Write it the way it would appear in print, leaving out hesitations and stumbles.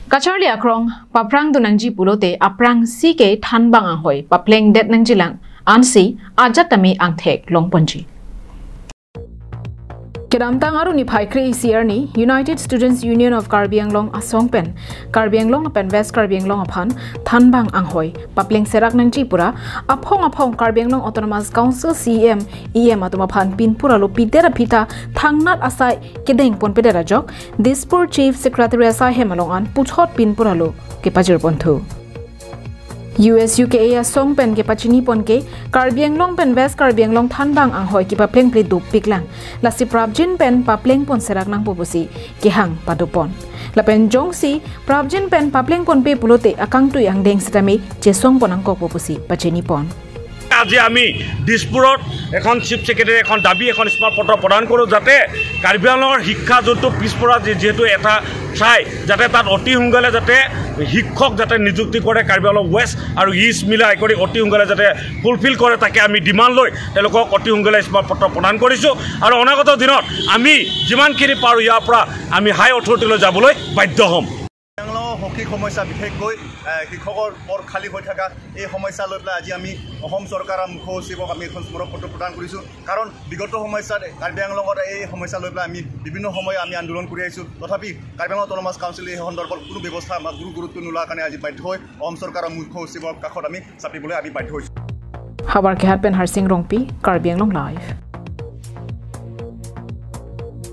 Kacharli akrong paprang do nangji pulote aprang si ke Thanbang anghoi papleng det nangjilang ansi ajatami angthek longponji. Kedamtang aru ni phaikri CR ni United Students Union of USUKA Asong West aphan Thanbang anghoi papleng serak nangji pura aphong USUKA Autonomous Council CEM EM atumaphan pinpur aloh pidera phita thangnat asai kedeng pon pedera jok Dispur Chief Secretary asaihem alongan puthot pinpur aloh kepajir ponthu USUKA Asong ke pachini pon ke West Thanbang anghoi ki papleng pri dup piklang lasi prabjin pen papleng pon serak nang pupusi ki hang padupon lapen jongsi prabjin pen papleng pon pe pulote akang tu yang deng setami jesong ponang ko pupusi pachini pon আজি আমি দিছপুৰত এখন chief secretary এখন দাবী এখন স্মাৰক পত্ৰ প্ৰদান কৰোঁ যাতে কাৰ্বি আংলঙৰ শিক্ষা যোনটো পিছপৰা যেহেতু এটা ঠাই যাতে তাত অতি সোনকালে যাতে শিক্ষক যাতে নিযুক্তি কৰে কাৰ্বি আংলং ৱেষ্ট আৰু ইষ্ট মিলাই কৰি অতি সোনকালে যাতে ফুলফিল কৰে তাকে আমি ডিমাণ্ড লৈ তেওঁলোকক অতি সোনকালে স্মাৰক পত্ৰ প্ৰদান কৰিছোঁ আৰু অনাগত দিনত আমি যিমানখিনি পাৰোঁ ইয়াৰ পৰা আমি হাই অথৰিটিলৈ যাবলৈ বাধ্য হ'ম হকি সমস্যা বিশেষকৈ শিক্ষকৰ পদ খালী হৈ থকা এই সমস্যা লৈ পেলাই আজি আমি অসম চৰকাৰৰ মুখ্য সচিবক আমি এখন স্মাৰক পত্ৰ প্ৰদান কৰিছোঁ কাৰণ বিগত সময়ছোৱাত কাৰ্বি আংলঙত এই সমস্যা লৈ পেলাই আমি বিভিন্ন সময় আমি আন্দোলন কৰি আহিছোঁ তথাপি কাৰ্বি আংলং অট'নমাছ কাউন্সিল এই সন্দৰ্ভত কোনো ব্যৱস্থা বা গুৰুত্ব নোলোৱাৰ কাৰণে আজি বাধ্য হৈ অসম চৰকাৰৰ মুখ্য সচিবৰ কাষত আমি চাপিবলৈ আমি বাধ্য হৈছোঁ Habar ke harpen harsing rongpi Karbi Anglong live